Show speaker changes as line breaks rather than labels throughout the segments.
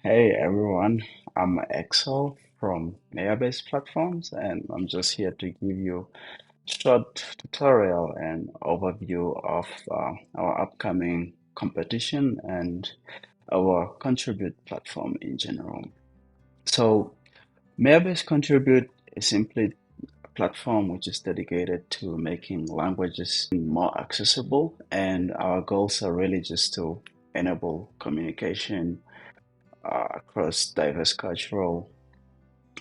Hey everyone, I'm Excel from Meyabase platforms, and I'm just here to give you short tutorial and overview of our upcoming competition and our Contribute platform in general. So Meyabase Contribute is simply a platform which is dedicated to making languages more accessible, and our goals are really just to enable communication across diverse cultural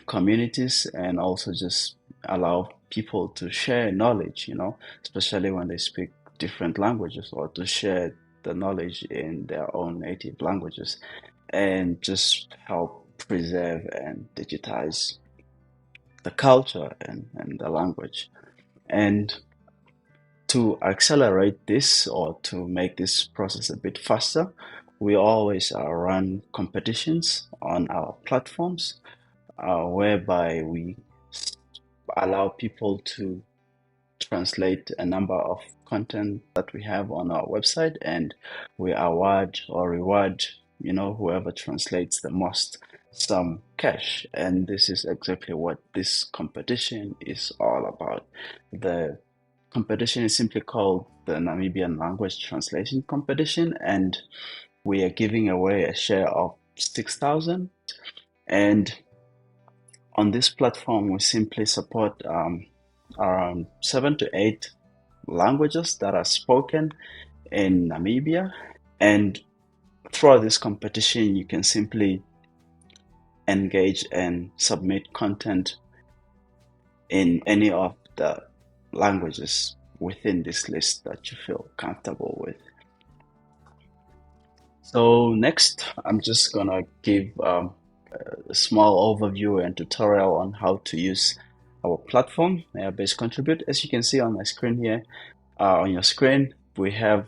communities and also just allow people to share knowledge, especially when they speak different languages or to share the knowledge in their own native languages and just help preserve and digitize the culture and the language. And to accelerate this or to make this process a bit faster, we always run competitions on our platforms whereby we allow people to translate a number of content that we have on our website, and we award or reward, whoever translates the most some cash. And this is exactly what this competition is all about. The competition is simply called the Namibian Language Translation Competition, and we are giving away a share of 6,000. And on this platform, we simply support around 7 to 8 languages that are spoken in Namibia. And throughout this competition, you can simply engage and submit content in any of the languages within this list that you feel comfortable with. So next, I'm just gonna give a small overview and tutorial on how to use our platform, Meyabase Contribute. As you can see on my screen here, on your screen, we have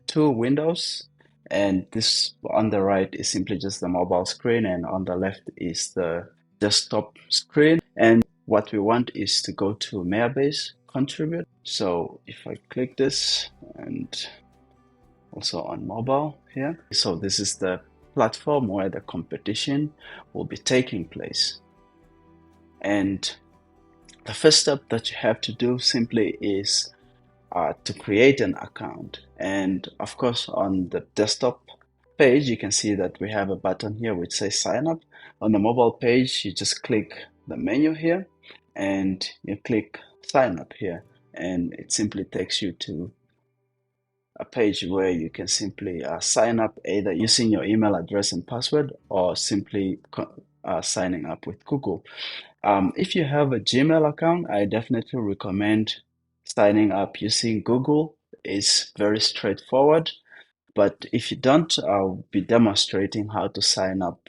two windows, and this on the right is simply just the mobile screen, and on the left is the desktop screen. And what we want is to go to Meyabase Contribute. So if I click this and also on mobile here. So this is the platform where the competition will be taking place. And the first step that you have to do simply is to create an account. And of course, on the desktop page, you can see that we have a button here which says sign up. On the mobile page, you just click the menu here and you click sign up here, and it simply takes you to a page where you can simply sign up either using your email address and password or simply signing up with Google. If you have a Gmail account, I definitely recommend signing up using Google. It's very straightforward. But if you don't, I'll be demonstrating how to sign up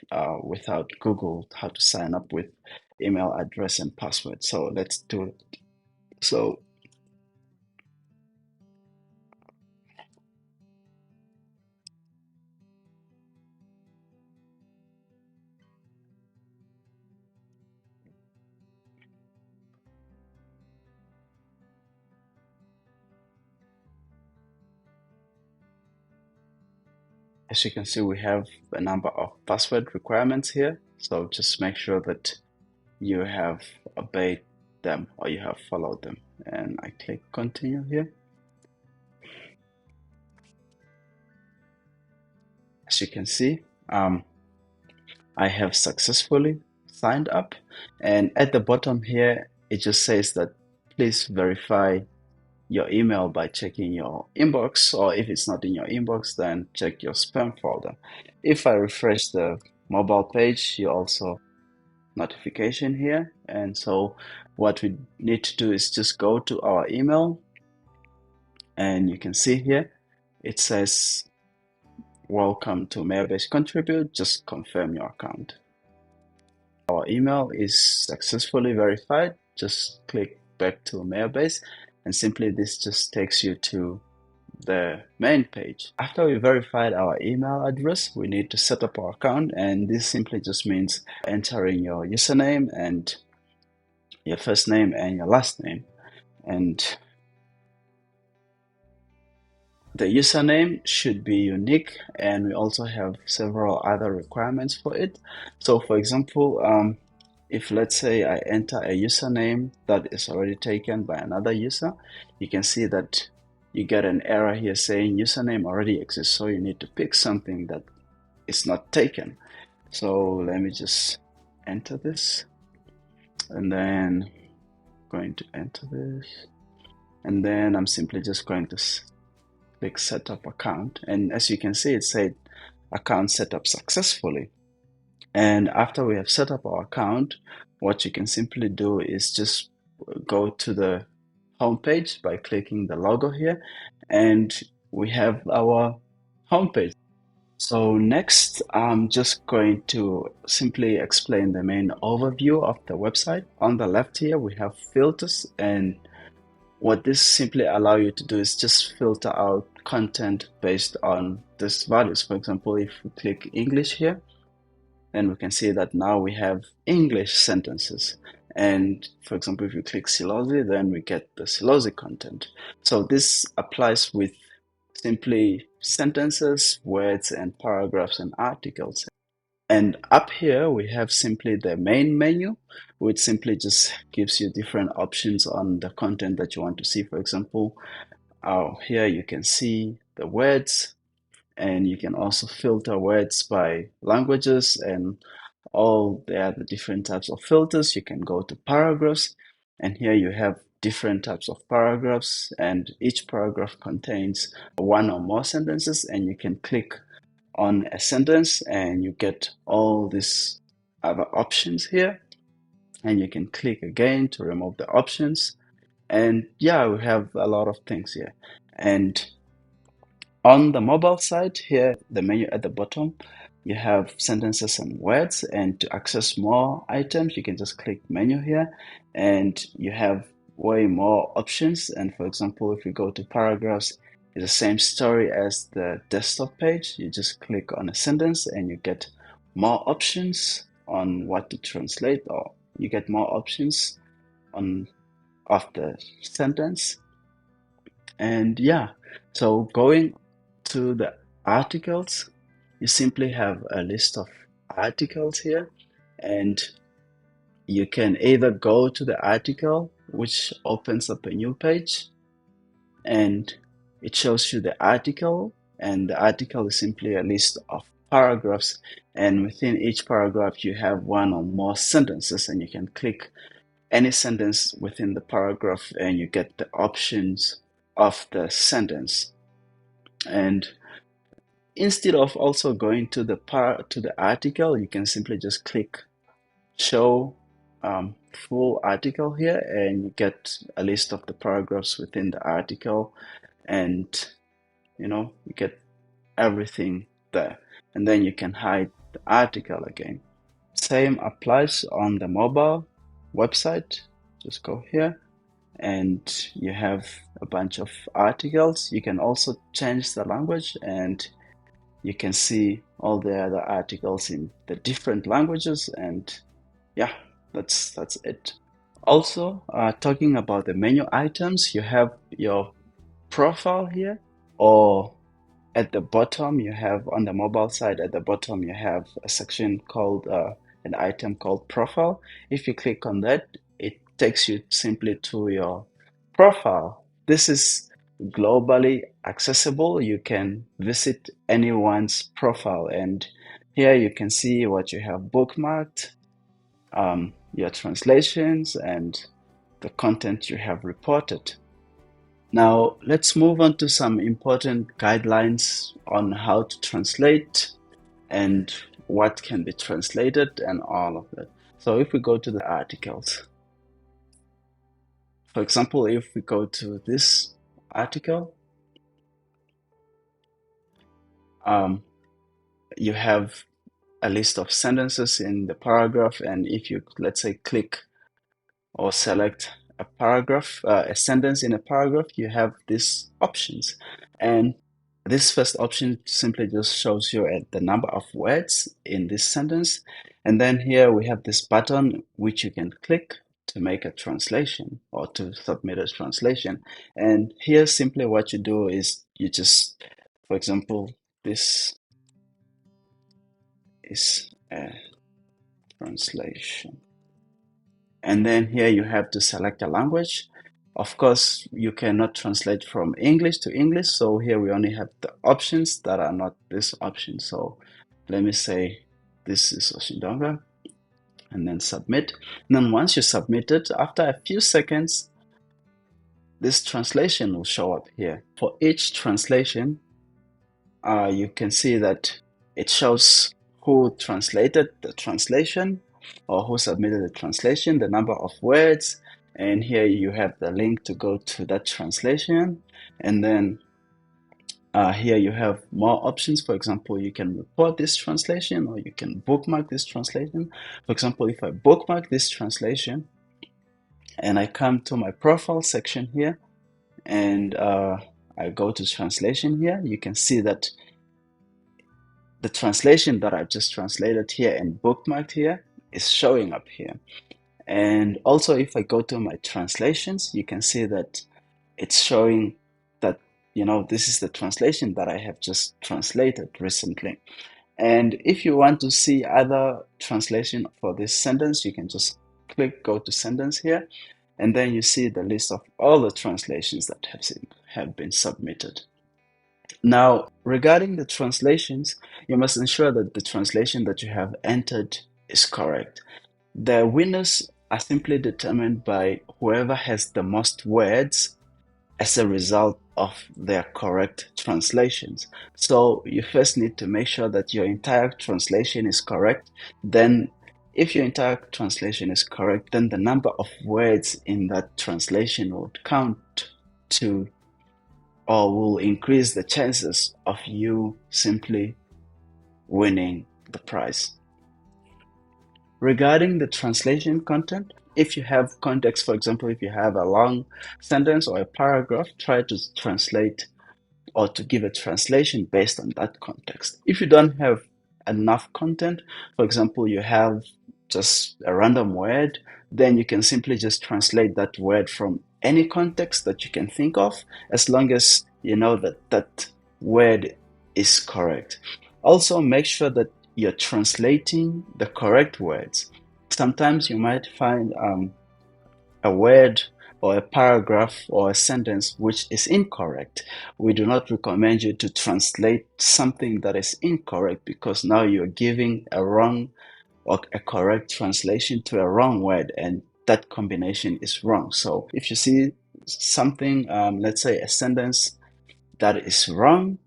without Google, how to sign up with email address and password. So let's do it. So as you can see, we have a number of password requirements here. So just make sure that you have obeyed them or you have followed them. And I click continue here. As you can see, I have successfully signed up. And at the bottom here, it just says that please verify your email by checking your inbox, or if it's not in your inbox, then check your spam folder. If I refresh the mobile page, you also notification here. And so what we need to do is just go to our email, and you can see here it says welcome to Meyabase Contribute, just confirm your account. Our email is successfully verified. Just click back to Meyabase, and simply this just takes you to the main page. After we verified our email address, we need to set up our account, and this simply just means entering your username and your first name and your last name. And the username should be unique, and we also have several other requirements for it. So for example, if let's say I enter a username that is already taken by another user, you can see that you get an error here saying username already exists, so you need to pick something that is not taken. So let me just enter this, and then going to enter this, and then I'm simply just going to click setup account, and as you can see, it said account set up successfully. And after we have set up our account, what you can simply do is just go to the home page by clicking the logo here, and we have our homepage. So next, I'm just going to simply explain the main overview of the website. On the left here, we have filters, and what this simply allow you to do is just filter out content based on these values. For example, if we click English here, then we can see that now we have English sentences. And for example, if you click Silozi, then we get the Silozi content. So this applies with simply sentences, words, and paragraphs and articles. And up here, we have simply the main menu, which simply just gives you different options on the content that you want to see. For example, here you can see the words, and you can also filter words by languages and all the other different types of filters. You can go to paragraphs, and here you have different types of paragraphs, and each paragraph contains one or more sentences, and you can click on a sentence and you get all these other options here, and you can click again to remove the options. And yeah, we have a lot of things here. And on the mobile side here, the menu at the bottom, you have sentences and words, and to access more items, you can just click menu here, and you have way more options. And for example, if you go to paragraphs, it's the same story as the desktop page. You just click on a sentence and you get more options on what to translate, or you get more options on of the sentence. And yeah, so going to the articles, you simply have a list of articles here, and you can either go to the article, which opens up a new page, and it shows you the article, and the article is simply a list of paragraphs, and within each paragraph you have one or more sentences, and you can click any sentence within the paragraph and you get the options of the sentence. And instead of also going to the article, you can simply just click show full article here, and you get a list of the paragraphs within the article, and you get everything there. And then you can hide the article again. Same applies on the mobile website. Just go here and you have a bunch of articles. You can also change the language, and you can see all the other articles in the different languages. And yeah, that's it. Also, talking about the menu items, you have your profile here, or at the bottom you have, on the mobile side at the bottom, you have a section called an item called profile. If you click on that, it takes you simply to your profile. This is globally accessible. You can visit anyone's profile, and here you can see what you have bookmarked, your translations, and the content you have reported. Now, let's move on to some important guidelines on how to translate and what can be translated and all of that. So if we go to the articles, for example, if we go to this article, you have a list of sentences in the paragraph, and if you, let's say, click or select a paragraph, a sentence in a paragraph, you have these options. And this first option simply just shows you the number of words in this sentence. And then here we have this button which you can click to make a translation or to submit a translation. And here simply what you do is you just, for example, this is a translation. And then here you have to select a language. Of course, you cannot translate from English to English, so here we only have the options that are not this option. So let me say this is Oshindonga, and then submit. And then once you submit it, after a few seconds, this translation will show up here. For each translation, you can see that it shows who translated the translation or who submitted the translation, the number of words, and here you have the link to go to that translation. And then here you have more options. For example, you can report this translation or you can bookmark this translation. For example, if I bookmark this translation and I come to my profile section here and I go to translation here, you can see that the translation that I've just translated here and bookmarked here is showing up here. And also if I go to my translations, you can see that it's showing that, this is the translation that I have just translated recently. And if you want to see other translation for this sentence, you can just go to sentence here, and then you see the list of all the translations that have been submitted. Now, regarding the translations, you must ensure that the translation that you have entered is correct. The winners are simply determined by whoever has the most words as a result of their correct translations. So you first need to make sure that your entire translation is correct. Then if your entire translation is correct, then the number of words in that translation would count to or will increase the chances of you simply winning the prize. Regarding the translation content, if you have context, for example, if you have a long sentence or a paragraph, try to translate or to give a translation based on that context. If you don't have enough content, for example, you have just a random word, then you can simply just translate that word from any context that you can think of, as long as you know that that word is correct. Also, make sure that you're translating the correct words. Sometimes you might find a word or a paragraph or a sentence which is incorrect. We do not recommend you to translate something that is incorrect, because now you're giving a wrong or a correct translation to a wrong word, and that combination is wrong. So if you see something, let's say a sentence that is wrong,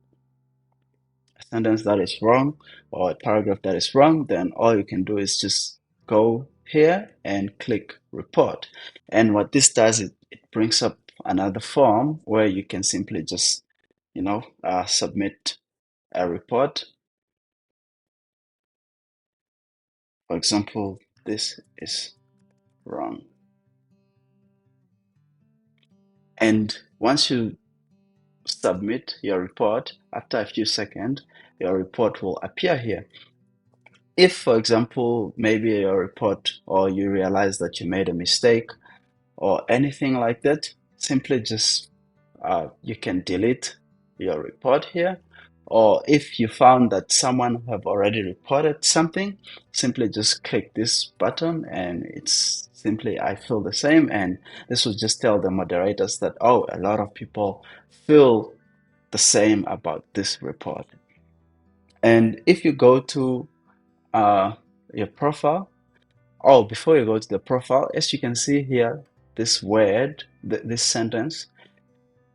or a paragraph that is wrong, then all you can do is just go here and click report. And what this does, it brings up another form where you can simply just, submit a report. For example, this is wrong. And once you submit your report, after a few seconds, your report will appear here. If, for example, maybe your report or you realize that you made a mistake or anything like that, simply just you can delete your report here. Or if you found that someone have already reported something, simply just click this button and it's simply I feel the same, and this will just tell the moderators that, oh, a lot of people feel the same about this report. And if you go to your profile, before you go to the profile, as you can see here, this word, this sentence,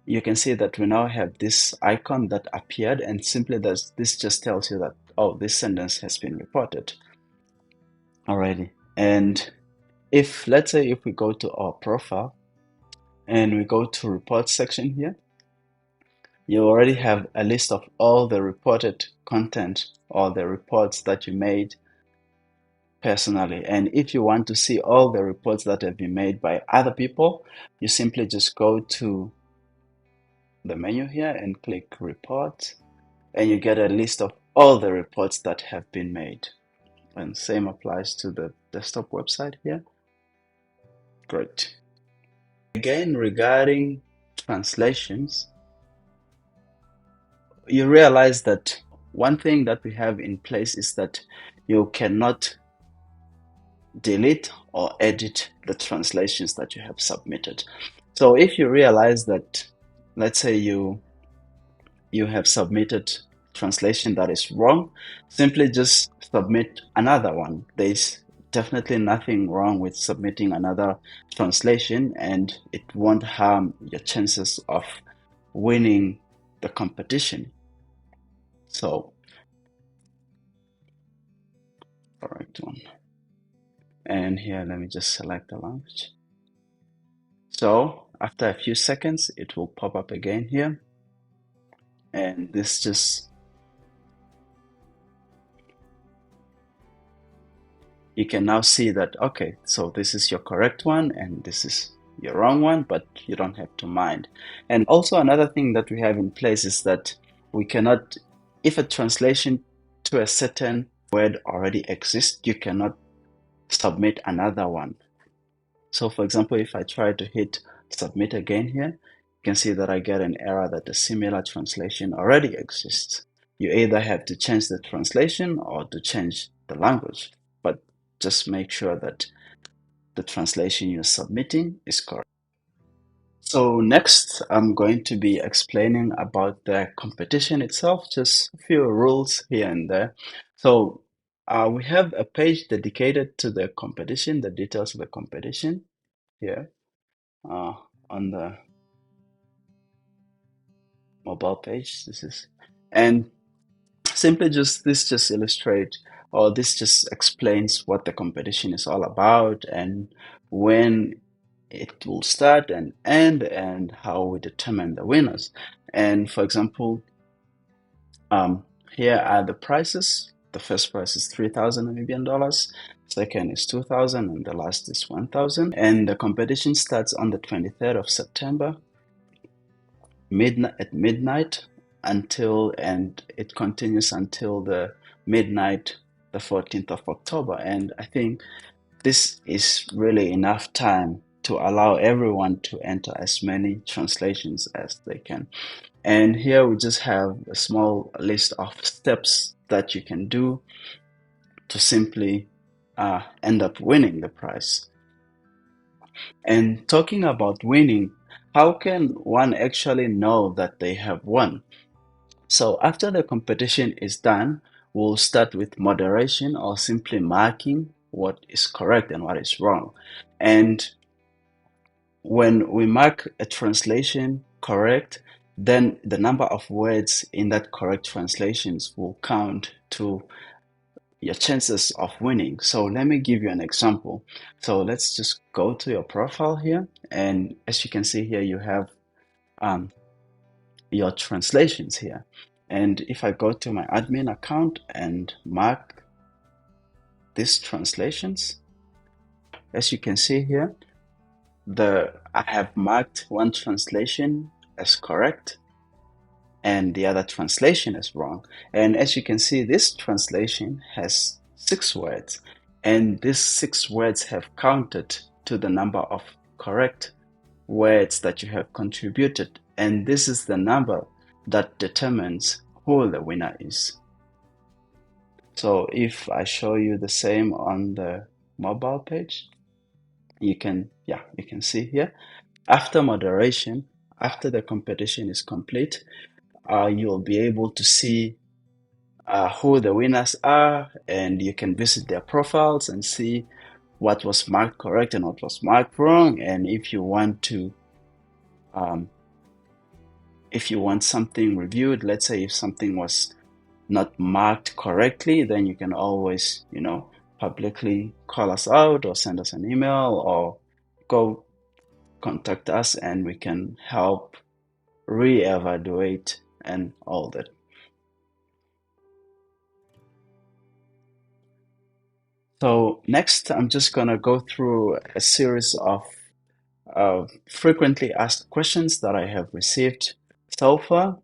you can see that we now have this icon that appeared, and simply this just tells you that, oh, this sentence has been reported already. And if, let's say, if we go to our profile and we go to report section here, you already have a list of all the reported content or the reports that you made personally. And if you want to see all the reports that have been made by other people, you simply just go to the menu here and click report, and you get a list of all the reports that have been made. And same applies to the desktop website here. Great. Again, regarding translations, you realize that one thing that we have in place is that you cannot delete or edit the translations that you have submitted. So if you realize that, let's say you have submitted translation that is wrong, simply just submit another one. There's definitely nothing wrong with submitting another translation, and it won't harm your chances of winning the competition. So, correct one. And here, let me just select the language. So, after a few seconds, it will pop up again here. And this just, you can now see that, okay, so this is your correct one and this is your wrong one, but you don't have to mind. And also another thing that we have in place is that we cannot, if a translation to a certain word already exists, you cannot submit another one. So for example, if I try to hit submit again here, you can see that I get an error that a similar translation already exists. You either have to change the translation or to change the language, but just make sure that the translation you're submitting is correct. So next, I'm going to be explaining about the competition itself, just a few rules here and there. So we have a page dedicated to the competition, the details of the competition here uh, on the mobile page. This is, and simply just this just illustrate or this just explains what the competition is all about and when it will start and end and how we determine the winners. And for example, here are the prices. The first price is 3,000 Namibian dollars, second is 2,000, and the last is 1,000. And the competition starts on the 23rd of September midnight at midnight until, and it continues until the midnight the 14th of October. And I think this is really enough time to allow everyone to enter as many translations as they can. And here we just have a small list of steps that you can do to simply end up winning the prize. And talking about winning, how can one actually know that they have won? So after the competition is done, we'll start with moderation or simply marking what is correct and what is wrong. And when we mark a translation correct, then the number of words in that correct translations will count to your chances of winning. So let me give you an example. So let's just go to your profile here. And as you can see here, you have um, your translations here. And if I go to my admin account and mark these translations, as you can see here, I have marked one translation as correct and the other translation is wrong. And as you can see, this translation has 6 words, and these 6 words have counted to the number of correct words that you have contributed, and this is the number that determines who the winner is. So if I show you the same on the mobile page, you can see here, after moderation, after the competition is complete, you'll be able to see who the winners are, and you can visit their profiles and see what was marked correct and what was marked wrong. And if you want to if you want something reviewed, let's say if something was not marked correctly, then you can always, publicly call us out or send us an email or go contact us and we can help re-evaluate and all that. So next, I'm just gonna go through a series of frequently asked questions that I have received so far.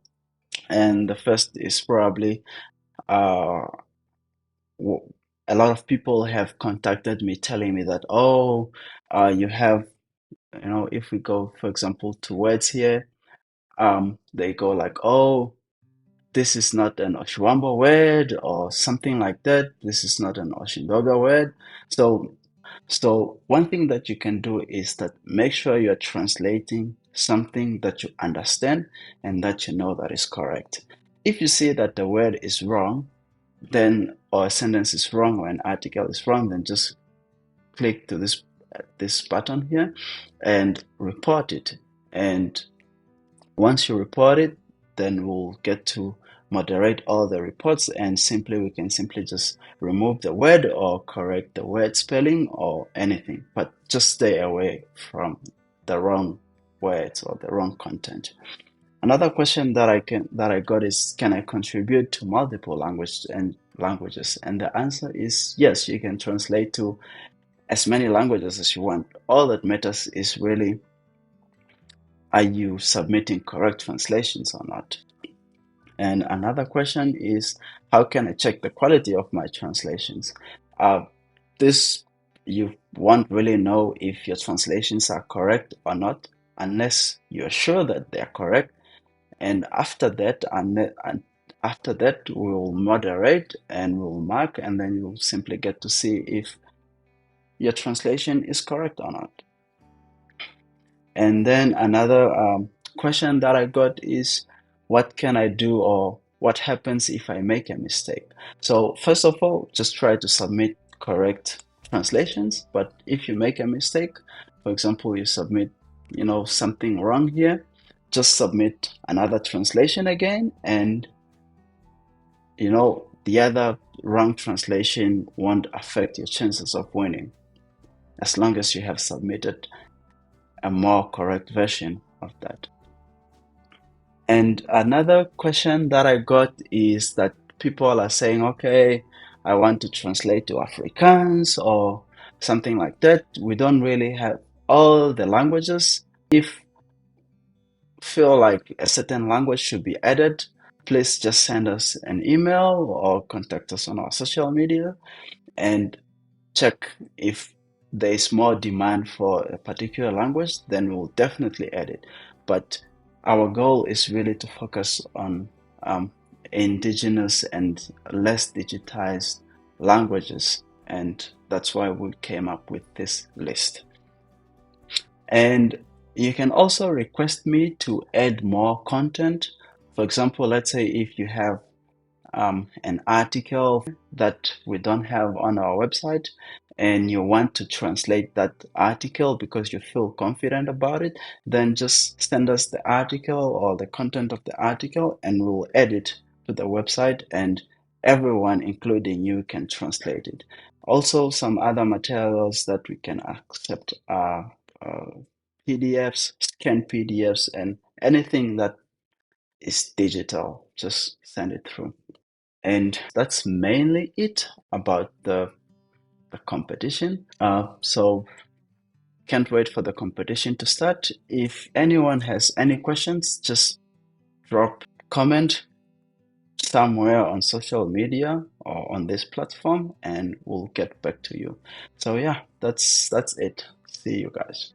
And the first is probably uh, a lot of people have contacted me telling me that, oh, you have, if we go, for example, to words here, they go like, oh, this is not an Oshuamba word or something like that. This is not an Oshindoga word. So one thing that you can do is that make sure you're translating something that you understand and that you know that is correct. If you see that the word is wrong, then or a sentence is wrong or an article is wrong, then just click to this button here and report it. And once you report it, then we'll get to moderate all the reports, and we can simply just remove the word or correct the word spelling or anything, but just stay away from the wrong words or the wrong content. Another question that I got is, can I contribute to multiple languages? And the answer is yes, you can translate to as many languages as you want. All that matters is really, are you submitting correct translations or not? And another question is, how can I check the quality of my translations? This you won't really know if your translations are correct or not unless you're sure that they're correct. And after that, we'll moderate and we'll mark, and then you'll simply get to see if your translation is correct or not. And then another question that I got is, what can I do or what happens if I make a mistake? So first of all, just try to submit correct translations. But if you make a mistake, for example, you submit, something wrong here, just submit another translation again, and the other wrong translation won't affect your chances of winning as long as you have submitted a more correct version of that. And another question that I got is that people are saying, okay, I want to translate to Afrikaans or something like that. We don't really have all the languages. If feel like a certain language should be added, please just send us an email or contact us on our social media and check if there is more demand for a particular language, then we'll definitely add it. But our goal is really to focus on indigenous and less digitized languages, and that's why we came up with this list. And you can also request me to add more content. For example, let's say if you have an article that we don't have on our website and you want to translate that article because you feel confident about it, then just send us the article or the content of the article and we'll add it to the website, and everyone, including you, can translate it. Also, some other materials that we can accept are PDFs, scanned PDFs, and anything that is digital, just send it through. And that's mainly it about the competition. So can't wait for the competition to start. If anyone has any questions, just drop comment somewhere on social media or on this platform and we'll get back to you. So yeah, that's it. See you guys.